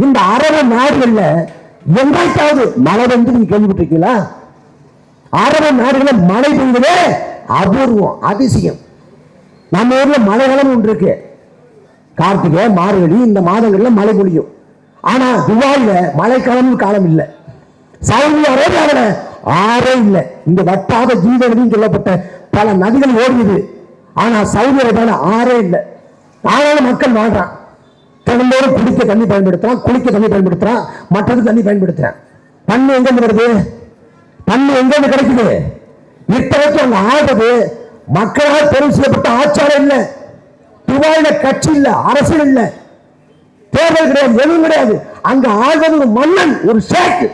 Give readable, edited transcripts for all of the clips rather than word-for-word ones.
இந்த அரபு நாடுகள்ல எங்காய்க்காவது மழை வந்து நீங்க கேள்விப்பட்டிருக்கீங்களா? அரபு நாடுகளில் மழை பெய்வதே அபூர்வம், அதிசயம். நம்ம ஊர்ல மழைக்காலம் ஒன்று இருக்கு, கார்த்திகை மார்கழி இந்த மாதங்கள்ல மழை பொழியும். ஆனா துபாயில மழைக்காலம் காலம் இல்லை. சவுதி அரேபியாவில் ஆறே இல்லை. இந்த வட்டாத ஜீவநதின்னு சொல்லப்பட்ட பல நதிகள் ஓடுது. ஆனா சவுதி அரேபியாவில் ஆறே இல்லை. ஆனாலும் மக்கள் வாழ்றான். தினந்தோறும் குடிக்க தண்ணி பயன்படுத்துறான், குளிக்க தண்ணி பயன்படுத்துறான், மற்றது தண்ணி பயன்படுத்துறான். தண்ணி எங்க வருது? தண்ணி எங்க கிடைக்குது? இத்தனைக்கும் அங்க ஆடுறது மக்களால் தெரிவு செய்யப்பட்ட ஆட்சியாளர் இல்லை. துபாயில கட்சி இல்ல, அரசியல் இல்ல, தேர்தல் கிடையாது, எதுவும் கிடையாது. அங்க ஆள்வது ஒரு மன்னன், ஒரு ஷேக்.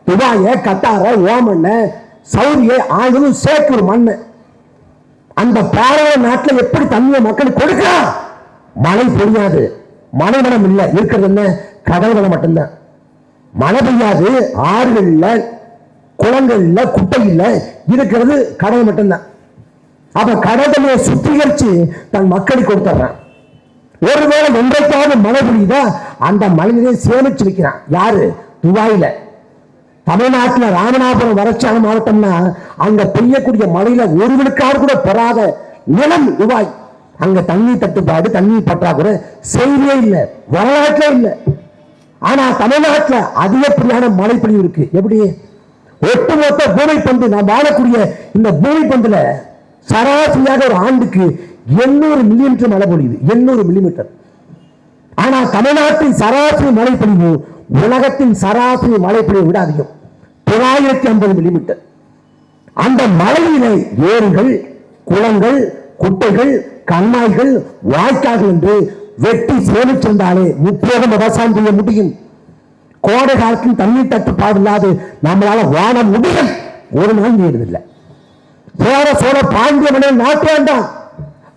துபாய, கத்தார, ஓமன், சவுதியை ஆள்வது ஷேக், ஒரு மன்னன். அந்த பாரத நாட்டில் எப்படி தண்ணியை மக்களுக்கு கொடுக்கலாம்? மழை பொழியாது, மழை வளம் இல்லை. இருக்கிறது என்ன? கடல் வளம் மட்டும்தான். மழை பெய்யாது, ஆறுகள் இல்ல, குளங்கள் இல்ல, குட்டை இல்ல, இருக்கிறது கடல் மட்டும்தான். அப்ப கடல் தண்ணியை சுத்திகரிச்சு தன் மக்களுக்கு கொடுத்துறான். ஒருவேளை என்றைக்காவது மழை பெய்யுதா, அந்த மழையை சேமிச்சு வைக்கிறான். யாரு? துபாயில. தமிழ்நாட்டில் ராமநாதபுரம் வறட்சியான மாவட்டம்னா அங்க பெய்யக்கூடிய மழையில ஒரு விழுக்காடு கூட பெறாத நிலம் துபாய். அங்க தண்ணி தட்டுப்பாடு, தண்ணி பற்றாக்குறை செய்தியே இல்லை, வரலாற்றே இல்லை. ஆனா தமிழ்நாட்டில் அதிகப்படியான மழை பொழிவு இருக்கு. எப்படி? ஒட்டுமொத்த பூமி பந்து, நான் வாழக்கூடிய இந்த பூமி பந்துல சராசரியாக ஒரு ஆண்டுக்கு 800 மில்லிமீட்டர் மழை பொழியுது. 800 மில்லிமீட்டர். ஆனா தமிழ்நாட்டின் சராசரி மழை பொழிவு உலகத்தின் சராசரி மழை பொழிவை விட அதிகம், 950 மில்லிமீட்டர். அந்த மழையில ஏரிகள், குளங்கள், குட்டைகள், கண்மாய்கள், வாய்க்கால்கள் என்று வெட்டி சேமிச்சிருந்தாலே முப்போகம் விவசாயம் செய்ய முடியும். கோடை காலத்தில் தண்ணீர் தட்டுப்பாடு இல்லாது நம்மளால வாழ முடியும். ஒரு நாள் நீடுதில்லை. சோழ சோழ பாண்டிய மன்னன் நாட்டு வேண்டாம்,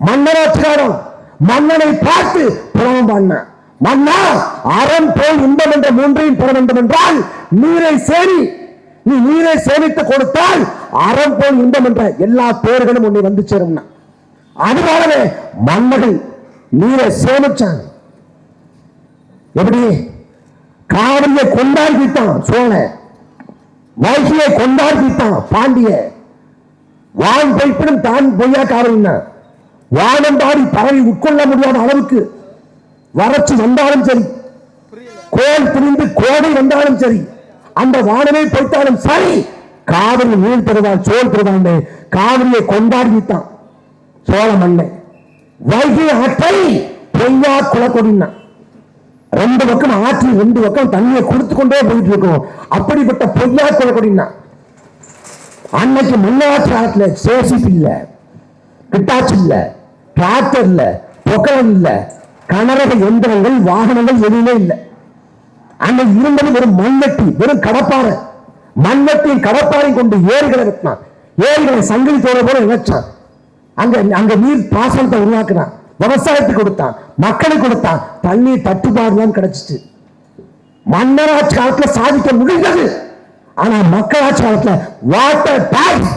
மன்னராட்சிக்காரன் மன்னனை பார்த்து புறவம் பண்ண மன்னா, அறம் போல் இன்பம் என்ற மூன்றையும் பெற வேண்டும் என்றால் நீரை சேரி, நீ நீரை சேமித்து கொடுத்தால் அறம் போல் இன்பம் என்ற எல்லா பேர்களும் உன்னை வந்து சேரும். அதுபோலவே மன்னர்கள் நீரை சேமிச்சாங்க. எப்படி? காவிரியை கொண்டாடித்தான் சோழ, வைகையை கொண்டாடித்தான் பாண்டிய. வான் பொய்ப்பிடும் தான் பொய்யா காவிரின்னா வானம்பாடி பறவை உட்கொள்ள முடியாத அளவுக்கு வறட்சி வந்தாலும் சரி, கோல் பிரிந்து கோடை வந்தாலும் சரி, அந்த வானமே பொய்த்தாலும் சரி, காவிரி நீர் பெறுவான், சோழ் பெறுவான். காவிரியை கொண்டாடித்தான் சோழ மண்ணை. வைகை ஆற்றை பொய்யா குளக்கொடினா ரெண்டு பக்கம் ஆற்றி ரெண்டு பக்கம் தண்ணியை கொடுத்து கொண்டே போயிட்டு இருக்கோம். அப்படிப்பட்ட பொய்யா குளக்கொடினா அன்னைக்கு முன்னாற்று ஆற்றுல சேசிப் இல்ல, கிட்டாச்சு இல்ல, டிராக்டர் இல்ல, பொக்கலம் இல்ல, கனரக எந்திரங்கள், வாகனங்கள் எதுவுமே இல்லை. அன்னைக்கு இருந்தது வெறும் மண்வெட்டி, வெறும் கடப்பாறை. மண்வெட்டியும் கடப்பாறையும் கொண்டு ஏரிகளை வெட்டினான். ஏரிகளை சங்கிலி தோற போல நினைச்சான். அங்க நீர் பாசனத்தை உருவாக்குனான், விவசாயத்துக்கு கொடுத்தான், மக்களுக்கு கொடுத்தான். தண்ணீர் தட்டுப்பாடுலாம் கிடைச்சிச்சு. மன்னராட்சி காலத்துல சாதிக்க முடிந்தது. ஆனா மக்களாட்சி காலத்துல வாட்டர் டாக்ஸ்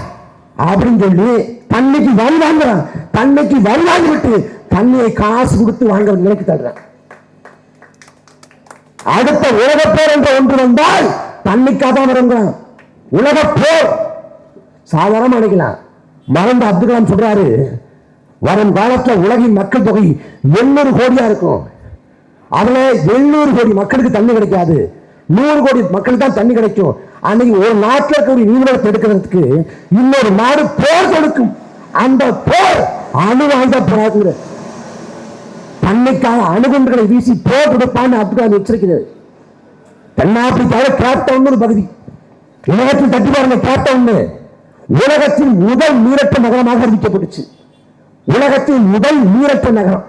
அப்படின்னு சொல்லி தண்ணிக்கு வரி வாங்குறான். தண்ணிக்கு வரி வாங்கி விட்டு தண்ணியை காசு கொடுத்து வாங்க நிலைக்கு தள்ளுறான். அடுத்த உலகப்போர் என்ற ஒன்று வந்தால் தண்ணிக்காக தான் இறங்குறான். உலகப்போர் சாதாரண நினைக்கலாம். மறந்த அப்துல் கலாம் சொல்றாரு, வரும் காலத்தில் உலகின் மக்கள் தொகை 800 கோடியா இருக்கும். அதுல 700 கோடி மக்களுக்கு தண்ணி கிடைக்காது, 100 கோடி மக்களுக்கு தான் தண்ணி கிடைக்கும். அன்னைக்கு ஒரு நாட்டில் இருக்கக்கூடிய நீர்வளத்தை எடுக்கிறதுக்கு இன்னொரு நாடு போர் கொடுக்கும். அந்த போர் அணு ஆயுத போராடுகிற தண்ணிக்காக அணுகுண்டுகளை வீசி போர் கொடுப்பான்னு அப்துல் கலாம் எச்சரிக்கிறது. தென்னாப்பிரிக்காவில் கேப்டவுன் ஒரு பகுதி, உலகத்தில் தட்டி பாருங்க, கேப்டவுன் உலகத்தின் முதல் நீரற்ற நகரமாக அறிவிக்கப்பட்டுச்சு. உலகத்தின் முதல் நீரற்ற நகரம்.